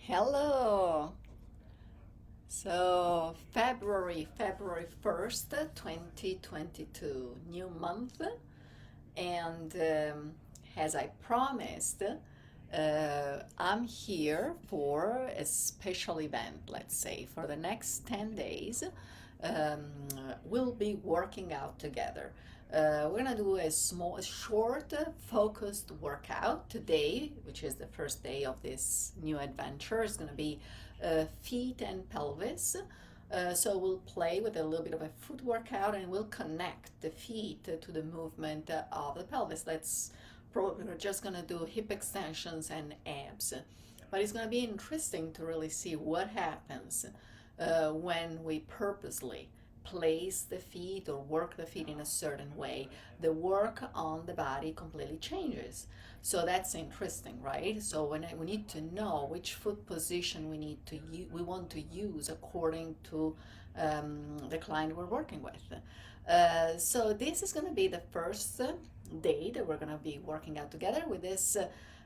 Hello. So February 1st, 2022, new month, and as I promised, I'm here for a special event, let's say. For the next 10 days, um, we'll be working out together. We're gonna do a short, focused workout today, which is the first day of this new adventure. It's gonna be feet and pelvis. So we'll play with a little bit of a foot workout and we'll connect the feet to the movement of the pelvis. We're just gonna do hip extensions and abs. But it's gonna be interesting to really see what happens when we purposely place the feet or work the feet in a certain way. The work on the body completely changes. So that's interesting, right? So we need to know which foot position we want to use according to the client we're working with. So this is going to be the first day that we're going to be working out together with this.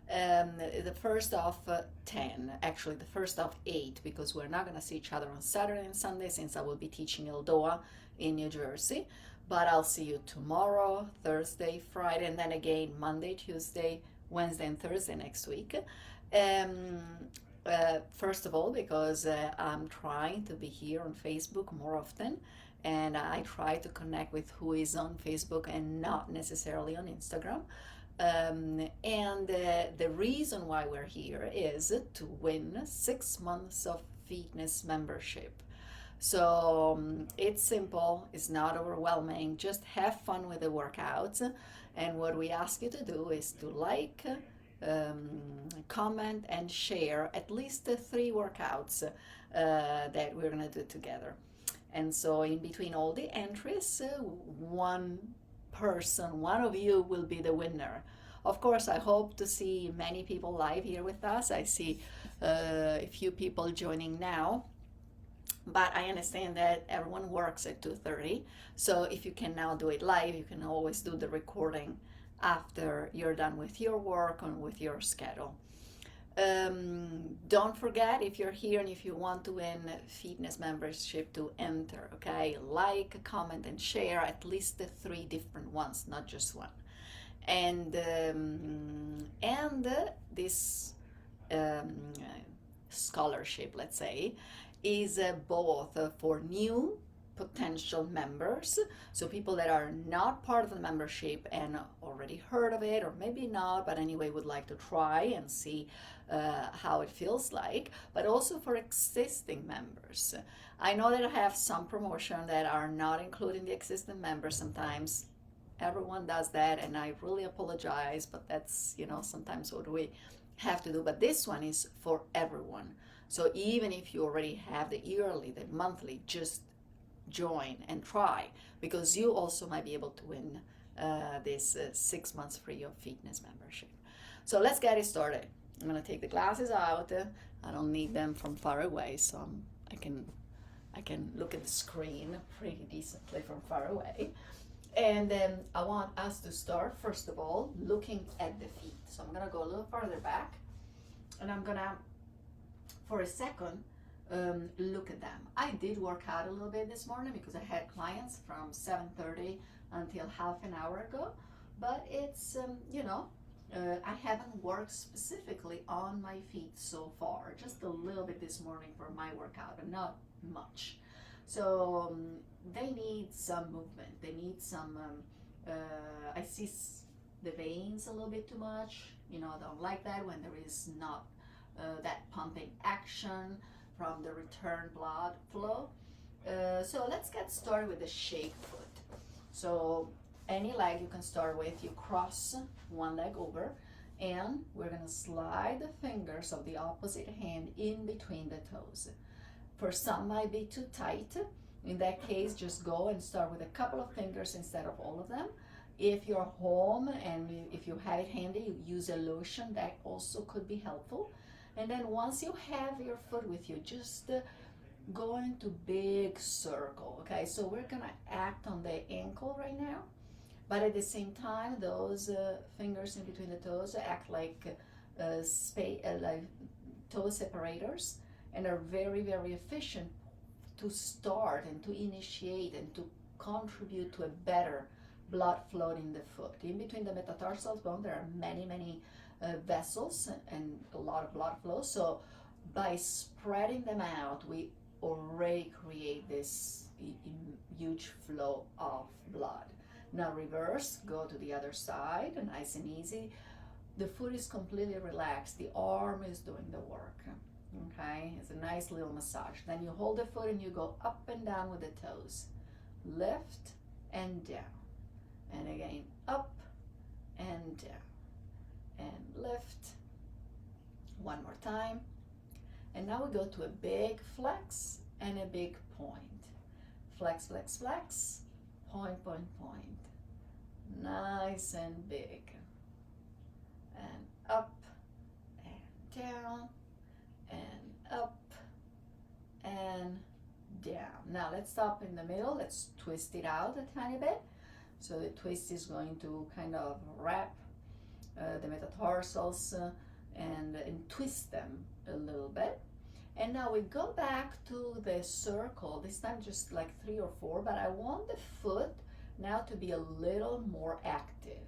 The first of 10, actually the first of 8, because we're not going to see each other on Saturday and Sunday since I will be teaching Eldoa in New Jersey. But I'll see you tomorrow, Thursday, Friday, and then again Monday, Tuesday, Wednesday, and Thursday next week. Um, First of all, because I'm trying to be here on Facebook more often, and I try to connect with who is on Facebook and not necessarily on Instagram. And the reason why we're here is to win 6 months of fitness membership. So it's simple, it's not overwhelming, just have fun with the workouts. And what we ask you to do is to like, comment, and share at least the 3 workouts that we're gonna do together. And so, in between all the entries, one person, one of you will be the winner. Of course, I hope to see many people live here with us. I see a few people joining now, but I understand that everyone works at 2:30. So if you can now do it live, you can always do the recording after you're done with your work and with your schedule. Don't forget, if you're here and if you want to win fitness membership, to enter, okay? Like, comment, and share at least the 3 different ones, not just one. And this um, scholarship, let's say, is both for new potential members, so people that are not part of the membership and already heard of it, or maybe not, but anyway would like to try and see how it feels like, but also for existing members. I know that I have some promotion that are not including the existing members. Sometimes everyone does that, and I really apologize, but that's, sometimes what we have to do. But this one is for everyone. So even if you already have the yearly, the monthly, just join and try, because you also might be able to win this 6 months free of fitness membership. So let's get it started. I'm gonna take the glasses out. I don't need them from far away, so I can look at the screen pretty decently from far away. And I want us to start, first of all, looking at the feet. So I'm gonna go a little farther back, and I'm gonna, for a second, look at them. I did work out a little bit this morning because I had clients from 7:30 until half an hour ago, but it's, I haven't worked specifically on my feet so far, just a little bit this morning for my workout, but not much. So they need some movement. They need some, I see the veins a little bit too much. I don't like that when there is not that pumping action from the return blood flow. So let's get started with the shake foot. So any leg you can start with, you cross one leg over, and we're gonna slide the fingers of the opposite hand in between the toes. For some might be too tight. In that case, just go and start with a couple of fingers instead of all of them. If you're home and if you have it handy, you use a lotion, that also could be helpful. And then once you have your foot with you, just go into big circle, okay? So we're gonna act on the ankle right now, but at the same time, those fingers in between the toes act like toe separators and are very, very efficient to start and to initiate and to contribute to a better blood flow in the foot. In between the metatarsal bone, there are many, many vessels and a lot of blood flow. So by spreading them out, we already create this huge flow of blood. Now reverse, go to the other side, nice and easy. The foot is completely relaxed. The arm is doing the work. Okay, it's a nice little massage. Then you hold the foot and you go up and down with the toes. Lift and down. And again, up and down. And lift. One more time. And now we go to a big flex and a big point. Flex, flex, flex. Point, point, point. Nice and big. And up and down and up and down. Now let's stop in the middle. Let's twist it out a tiny bit. So the twist is going to kind of wrap the metatarsals and twist them a little bit. And now we go back to the circle, this time just like 3 or 4, but I want the foot now to be a little more active.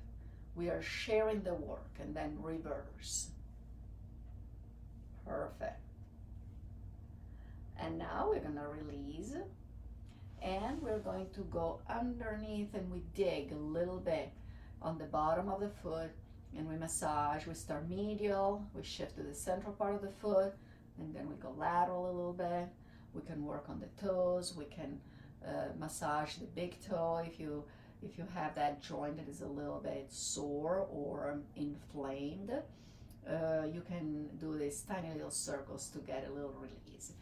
We are sharing the work, and then reverse. Perfect. And now we're gonna release, and we're going to go underneath and we dig a little bit on the bottom of the foot, and we massage. We start medial, we shift to the central part of the foot, and then we go lateral a little bit. We can work on the toes. We can massage the big toe if you have that joint that is a little bit sore or inflamed. You can do these tiny little circles to get a little release.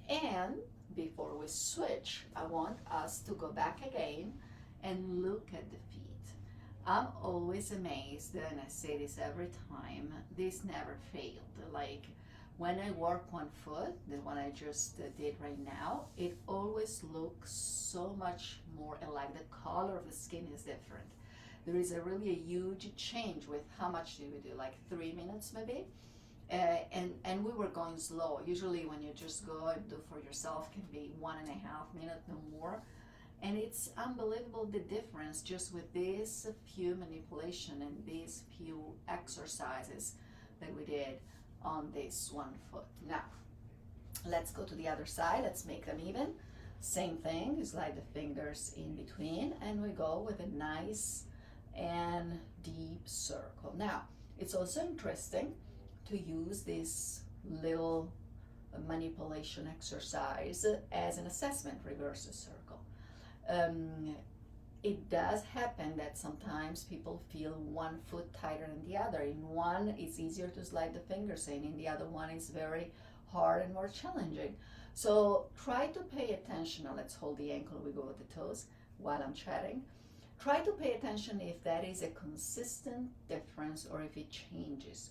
And before we switch, I want us to go back again and look at the feet. I'm always amazed, and I say this every time, this never failed. Like, when I work one foot, the one I just did right now, it always looks so much more alike. The color of the skin is different. There is a huge change with how much did we do, like 3 minutes maybe? And we were going slow. Usually when you just go and do for yourself can be 1.5 minutes, no more. And it's unbelievable the difference just with this few manipulation and these few exercises that we did on this one foot. Now, let's go to the other side. Let's make them even. Same thing, you slide the fingers in between and we go with a nice and deep circle. Now, it's also interesting to use this little manipulation exercise as an assessment, reverse a circle. It does happen that sometimes people feel one foot tighter than the other. In one, it's easier to slide the fingers in the other one is very hard and more challenging. So try to pay attention. Now let's hold the ankle, we go with the toes while I'm chatting. Try to pay attention if that is a consistent difference or if it changes.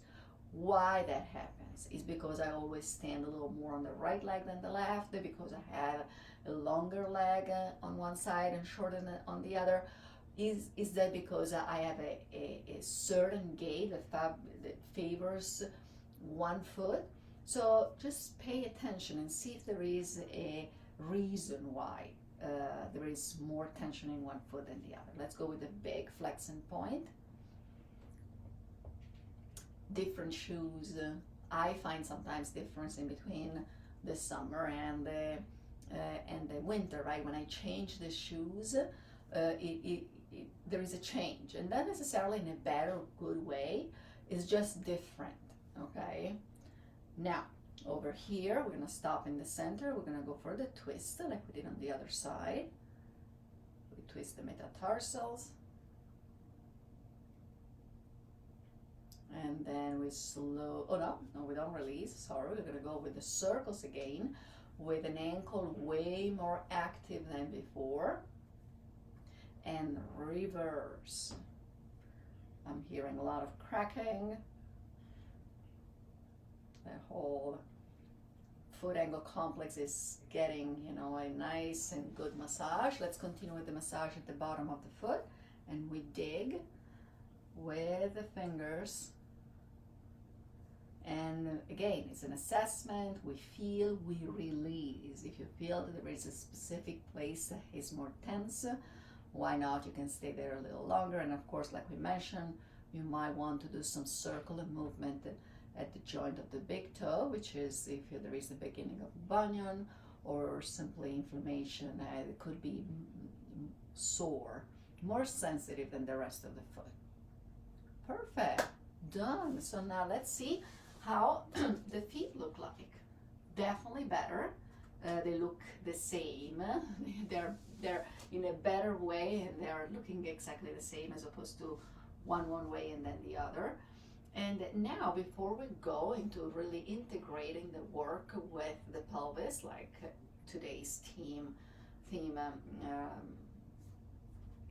Why that happens is because I always stand a little more on the right leg than the left, because I have a longer leg on one side and shorter on the other. Is that because I have a certain gait that favors one foot? So just pay attention and see if there is a reason why there is more tension in one foot than the other. Let's go with the big flex and point. Different shoes. I find sometimes difference in between the summer and the winter, right? When I change the shoes, there is a change, and not necessarily in a bad or good way. It's just different, okay? Now, over here, we're gonna stop in the center. We're gonna go for the twist like we did on the other side. We twist the metatarsals. And then we no, we don't release, sorry. We're gonna go with the circles again with an ankle way more active than before. And reverse. I'm hearing a lot of cracking. The whole foot ankle complex is getting, a nice and good massage. Let's continue with the massage at the bottom of the foot. And we dig with the fingers and again, it's an assessment. We feel, we release. If you feel that there is a specific place that is more tense, why not? You can stay there a little longer. And of course, like we mentioned, you might want to do some circular movement at the joint of the big toe, which is if there is the beginning of bunion or simply inflammation. It could be sore, more sensitive than the rest of the foot. Perfect. Done. So now let's see how the feet look like. Definitely better. They look the same. They're in a better way, and they're looking exactly the same as opposed to one way and then the other. And now, before we go into really integrating the work with the pelvis, like today's theme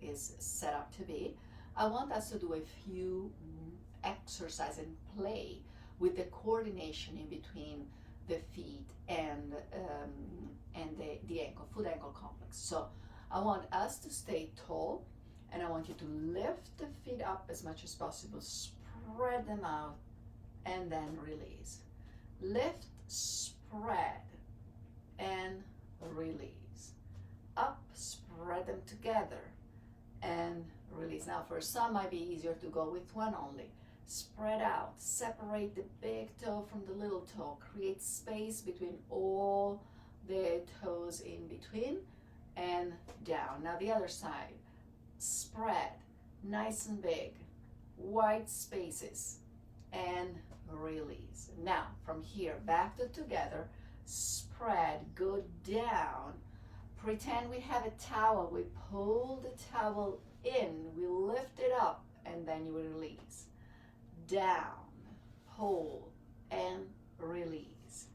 is set up to be, I want us to do a few exercise and play with the coordination in between the feet and the ankle, foot ankle complex. So I want us to stay tall, and I want you to lift the feet up as much as possible, spread them out, and then release. Lift, spread, and release. Up, spread them together, and release. Now for some, might be easier to go with one only. Spread out, separate the big toe from the little toe, create space between all the toes in between, and down. Now the other side, spread, nice and big, wide spaces, and release. Now from here, back to together, spread, go down, pretend we have a towel, we pull the towel in, we lift it up, and then you release. Down, pull, and release.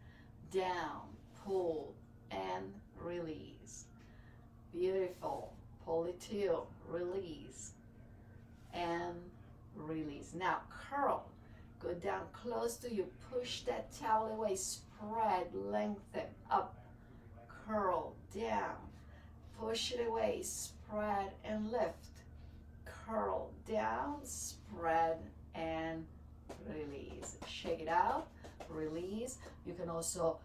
Down, pull, and release. Beautiful. Pull it to, release, and release. Now curl. Go down close to you. Push that towel away. Spread, lengthen, up, curl, down. Push it away. Spread and lift. Curl down, spread, and release. Shake it out, release. You can also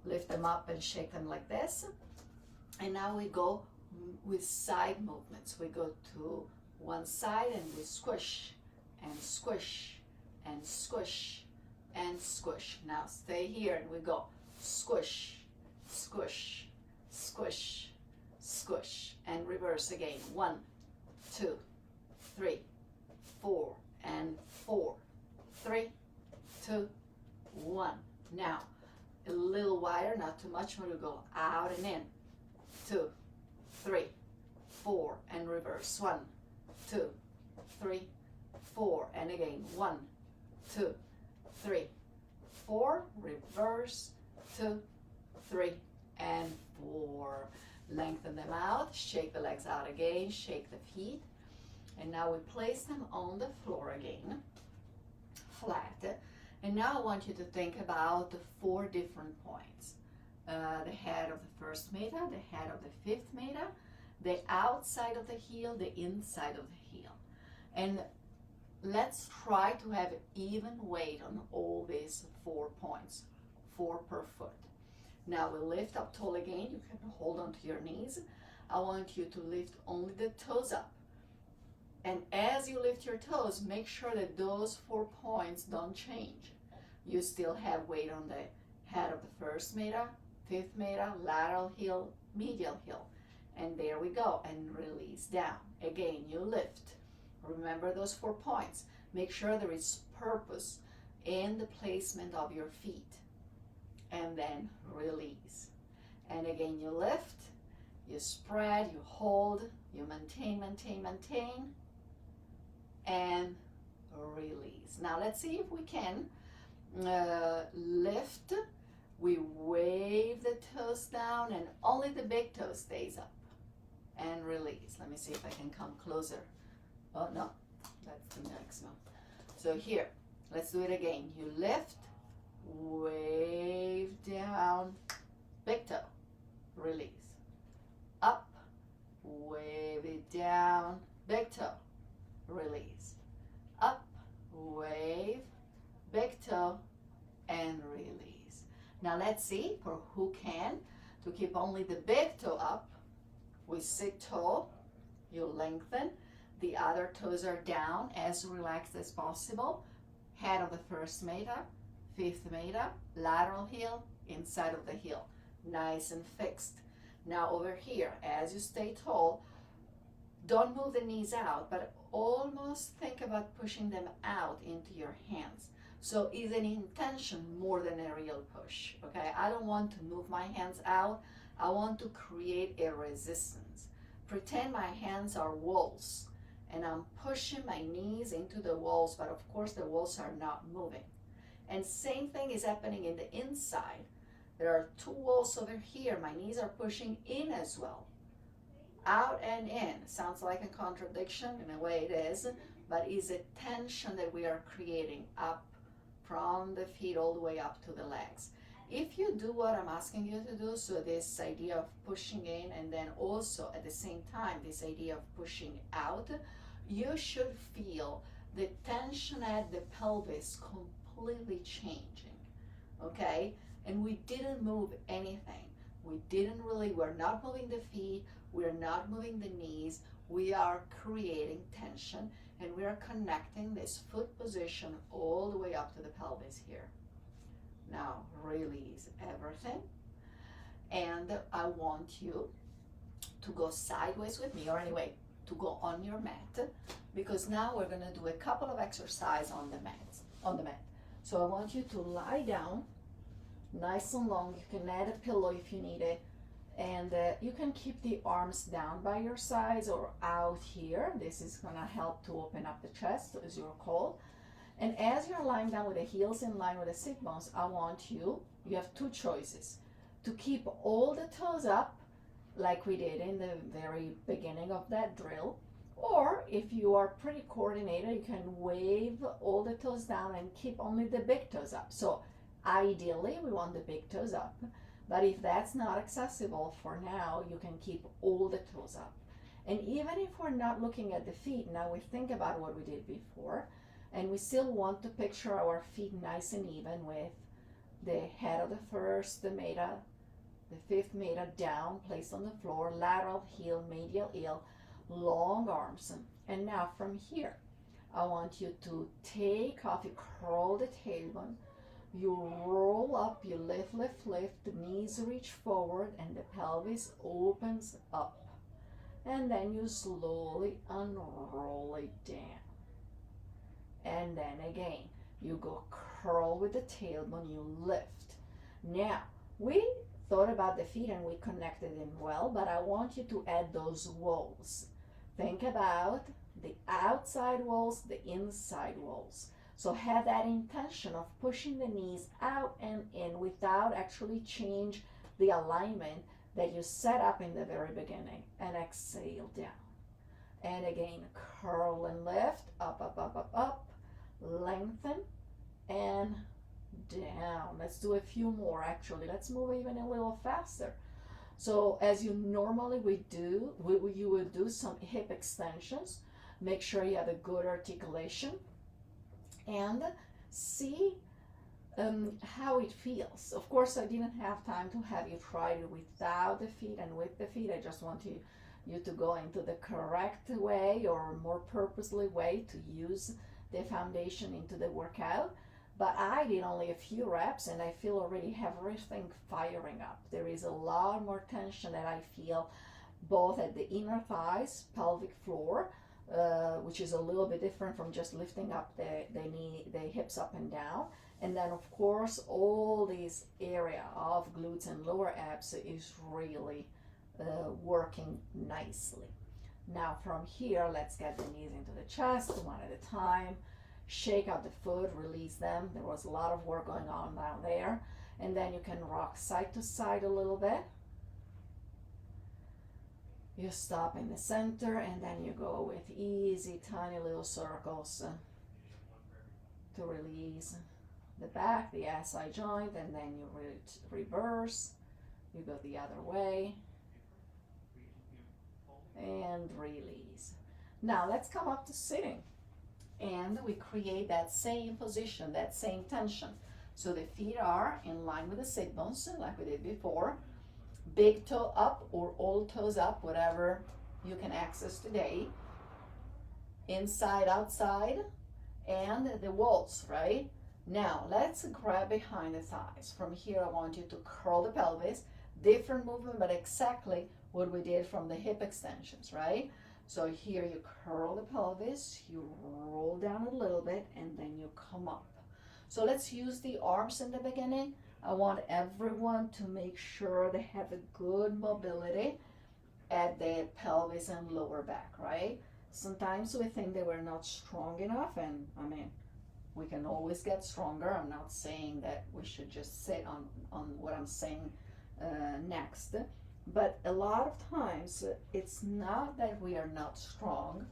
lift them up and shake them like this. And now we go with side movements. We go to one side and we squish and squish and squish and squish. Now stay here and we go squish, squish, squish, squish, and reverse again. 1, 2, 3, 4, and 4, 3, 2, 1. Now a little wider, not too much. We'll go out and in. 2, 3, 4, and reverse. 1, 2, 3, 4, and again. 1, 2, 3, 4, reverse. 2, 3, and 4. Lengthen them out, shake the legs out again, shake the feet, and now we place them on the floor again, flat. And now I want you to think about the 4 different points. The head of the first meta, the head of the fifth meta, the outside of the heel, the inside of the heel. And let's try to have even weight on all these 4 points, 4 per foot. Now we lift up tall again. You can hold on to your knees. I want you to lift only the toes up. And as you lift your toes, make sure that those 4 points don't change. You still have weight on the head of the first meta, fifth meta, lateral heel, medial heel. And there we go. And release down. Again, you lift. Remember those 4 points. Make sure there is purpose in the placement of your feet. And then release. And again, you lift, you spread, you hold, you maintain, maintain, maintain, and release. Now let's see if we can lift. We wave the toes down and only the big toe stays up. And release. Let me see if I can come closer. Oh no, that's the next one. So here, let's do it again. You lift, wave down, big toe, release. Up, wave it down, big toe, release. Up, wave, big toe, and release. Now let's see for who can, to keep only the big toe up. We sit tall, you lengthen, the other toes are down, as relaxed as possible. Head of the first meta, fifth meta, lateral heel, inside of the heel, nice and fixed. Now over here, as you stay tall, don't move the knees out, but almost think about pushing them out into your hands. So it's an intention more than a real push, okay? I don't want to move my hands out. I want to create a resistance. Pretend my hands are walls and I'm pushing my knees into the walls, but of course the walls are not moving. And same thing is happening in the inside. There are two walls over here. My knees are pushing in as well. Out and in. Sounds like a contradiction, in a way it is, but it's a tension that we are creating up from the feet all the way up to the legs. If you do what I'm asking you to do, so this idea of pushing in and then also at the same time this idea of pushing out, you should feel the tension at the pelvis completely changing, okay? And we didn't move anything. We're not moving the feet, we're not moving the knees, we are creating tension and we are connecting this foot position all the way up to the pelvis here. Now release everything, and I want you to go sideways with me, or anyway, to go on your mat, because now we're gonna do a couple of exercises on the mat. So I want you to lie down, nice and long. You can add a pillow if you need it, and you can keep the arms down by your sides or out here. This is gonna help to open up the chest, as you're called. And as you're lying down with the heels in line with the sit bones, I want you have two choices. To keep all the toes up, like we did in the very beginning of that drill, or if you are pretty coordinated, you can wave all the toes down and keep only the big toes up. So ideally, we want the big toes up, but if that's not accessible for now, you can keep all the toes up. And even if we're not looking at the feet, now we think about what we did before, and we still want to picture our feet nice and even with the head of the first, the meta, the fifth meta down, placed on the floor, lateral heel, medial heel, long arms. And now from here, I want you to take off, you curl the tailbone, you roll up, you lift, lift, lift, the knees reach forward and the pelvis opens up. And then you slowly unroll it down. And then again, you go curl with the tailbone, you lift. Now, we thought about the feet and we connected them well, but I want you to add those walls. Think about the outside walls, the inside walls. So have that intention of pushing the knees out and in without actually change the alignment that you set up in the very beginning. And exhale down. And again, curl and lift, up, up, up, up, up. Lengthen and down. Let's do a few more actually. Let's move even a little faster. So as you normally would do, you would do some hip extensions. Make sure you have a good articulation and see how it feels. Of course, I didn't have time to have you try it without the feet and with the feet. I just want you to go into the correct way or more purposely way to use the foundation into the workout. But I did only a few reps and I feel already everything firing up. There is a lot more tension that I feel both at the inner thighs, pelvic floor, which is a little bit different from just lifting up the hips up and down. And then of course all this area of glutes and lower abs is really working nicely. Now from here, let's get the knees into the chest one at a time. Shake out the foot, release them. There was a lot of work going on down there. And then you can rock side to side a little bit. You stop in the center and then you go with easy, tiny little circles to release the back, the SI joint, and then you reverse. You go the other way. And release. Now let's come up to sitting and we create that same position, that same tension. So the feet are in line with the sit bones, like we did before. Big toe up or all toes up, whatever you can access today. Inside, outside, and the walls, right? Now let's grab behind the thighs. From here, I want you to curl the pelvis. Different movement, but exactly what we did from the hip extensions, right? So here you curl the pelvis, you roll down a little bit, and then you come up. So let's use the arms in the beginning. I want everyone to make sure they have a good mobility at the pelvis and lower back, right? Sometimes we think that we're not strong enough, and I mean, we can always get stronger. I'm not saying that we should just sit on what I'm saying next, but a lot of times it's not that we are not strong,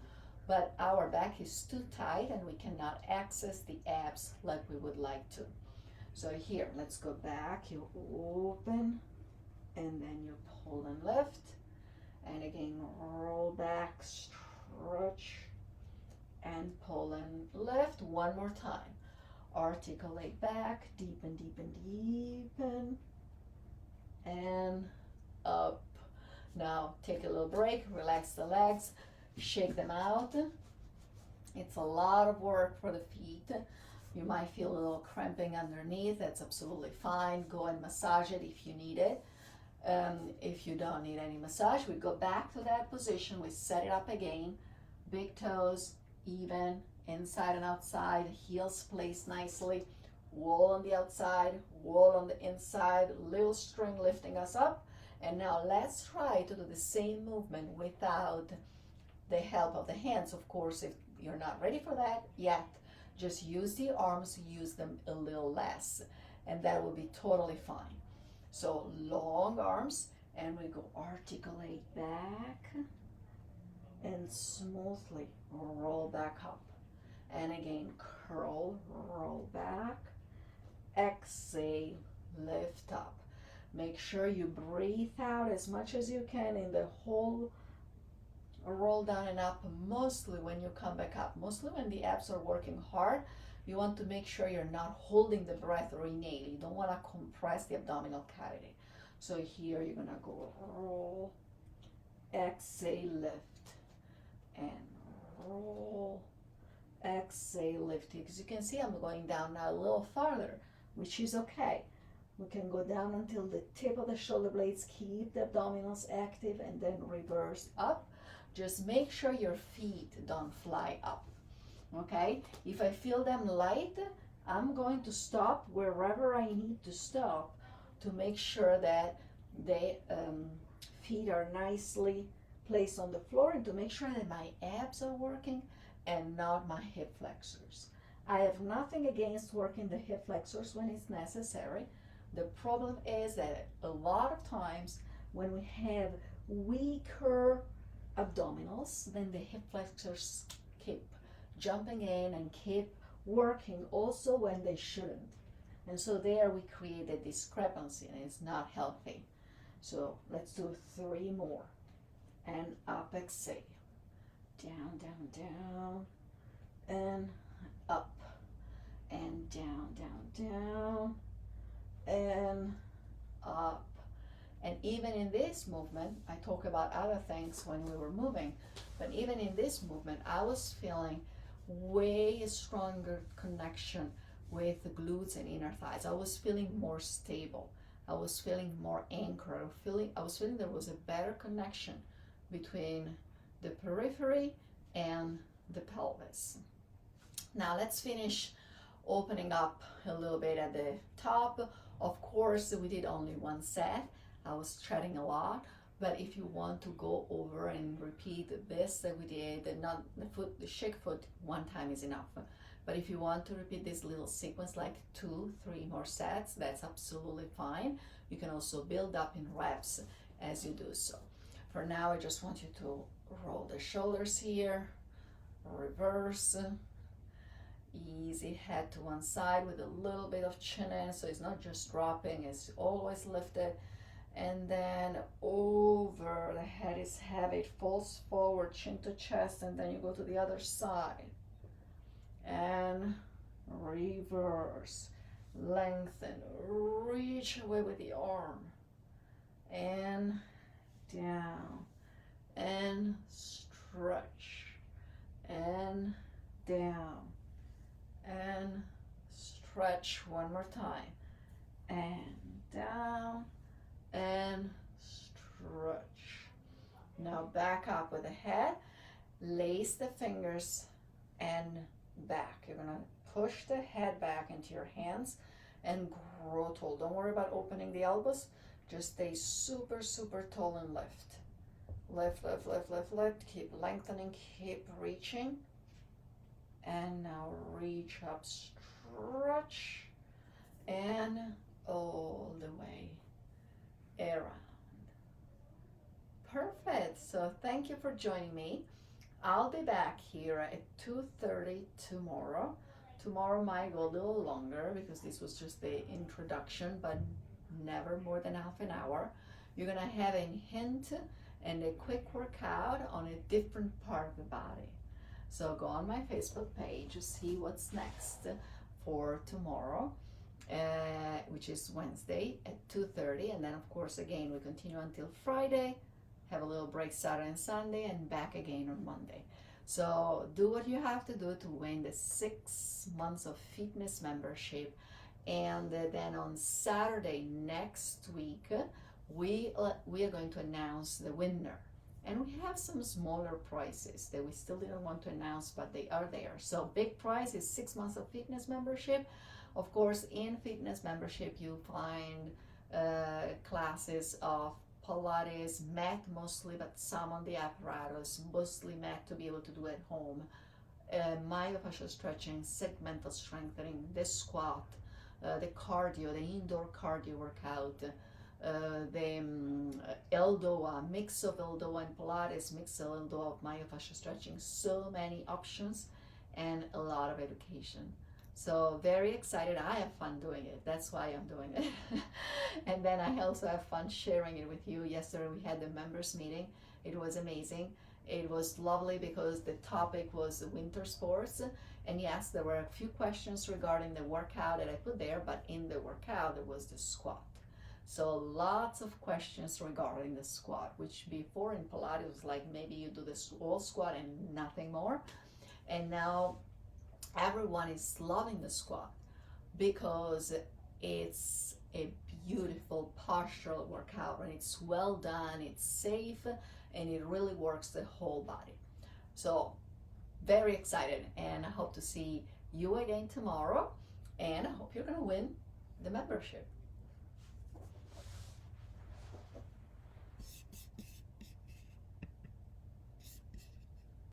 but our back is too tight and we cannot access the abs like we would like to. So here, let's go back. You open and then you pull and lift, and again roll back, stretch, and pull and lift. One more time. Articulate back, deepen, deepen, deepen, and up. Now take a little break, relax the legs, shake them out. It's a lot of work for the feet. You might feel a little cramping underneath. That's absolutely fine. Go and massage it if you need it. If you don't need any massage, we go back to that position. We set it up again. Big toes, even, inside and outside, heels placed nicely, wall on the outside, wall on the inside, little string lifting us up. And now let's try to do the same movement without the help of the hands. Of course, if you're not ready for that yet, just use the arms, use them a little less, and that will be totally fine. So long arms, and we go articulate back and smoothly roll back up. And again, curl, roll back, exhale, lift up. Make sure you breathe out as much as you can in the whole roll down and up, mostly when you come back up, mostly when the abs are working hard. You want to make sure you're not holding the breath or inhale. You don't want to compress the abdominal cavity. So here you're gonna go roll, exhale, lift, and roll, exhale, lift. As you can see, I'm going down now a little farther, which is okay. We can go down until the tip of the shoulder blades, keep the abdominals active, and then reverse up. Just make sure your feet don't fly up, okay? If I feel them light, I'm going to stop wherever I need to stop to make sure that the feet are nicely placed on the floor, and to make sure that my abs are working and not my hip flexors. I have nothing against working the hip flexors when it's necessary. The problem is that a lot of times when we have weaker abdominals, then the hip flexors keep jumping in and keep working also when they shouldn't. And so there we create a discrepancy, and it's not healthy. So let's do 3 more. And up, exhale. Down, down, down, and up, and down, down, down, and up. And even in this movement, I talk about other things when we were moving, but even in this movement, I was feeling way stronger connection with the glutes and inner thighs. I was feeling more stable. I was feeling more anchored. I was feeling there was a better connection between the periphery and the pelvis. Now let's finish opening up a little bit at the top. Of course, we did only 1 set. I was treading a lot, but if you want to go over and repeat this that we did, not the shake foot 1 time is enough. But if you want to repeat this little sequence like 2, 3 more sets, that's absolutely fine. You can also build up in reps as you do so. For now, I just want you to roll the shoulders here, reverse, easy head to one side with a little bit of chin in, so it's not just dropping, it's always lifted. And then over, the head is heavy, it falls forward, chin to chest, and then you go to the other side. And reverse. Lengthen, reach away with the arm, and down, and stretch, and down, and stretch one more time, and down, and stretch. Now back up with the head, lace the fingers and back. You're gonna push the head back into your hands and grow tall. Don't worry about opening the elbows, just stay super, super tall and lift. Lift, lift, lift, lift, lift. Keep lengthening, keep reaching. And now reach up, stretch, and all the way around. Perfect. So thank you for joining me. I'll be back here at 2:30 tomorrow. Tomorrow might go a little longer because this was just the introduction, but never more than half an hour. You're gonna have a hint and a quick workout on a different part of the body. So go on my Facebook page to see what's next for tomorrow, which is Wednesday at 2:30, and then of course again we continue until Friday, have a little break Saturday and Sunday, and back again on Monday. So do what you have to do to win the 6 months of fitness membership, and then on Saturday next week we are going to announce the winner. And we have some smaller prizes that we still didn't want to announce, but they are there. So big prize is 6 months of fitness membership. Of course, in fitness membership, you find classes of Pilates, mat mostly, but some on the apparatus, mostly mat to be able to do at home, myofascial stretching, segmental strengthening, the squat, the cardio, the indoor cardio workout, the LDOA, mix of LDOA and Pilates, mix of LDOA of myofascial stretching, so many options and a lot of education. So very excited. I have fun doing it. That's why I'm doing it. And then I also have fun sharing it with you. Yesterday we had the members meeting. It was amazing. It was lovely because the topic was winter sports. And yes, there were a few questions regarding the workout that I put there, but in the workout there was the squat. So lots of questions regarding the squat, which before in Pilates was like maybe you do this whole squat and nothing more. And now everyone is loving the squat because it's a beautiful postural workout and it's well done, it's safe, and it really works the whole body. So very excited, and I hope to see you again tomorrow, and I hope you're gonna win the membership.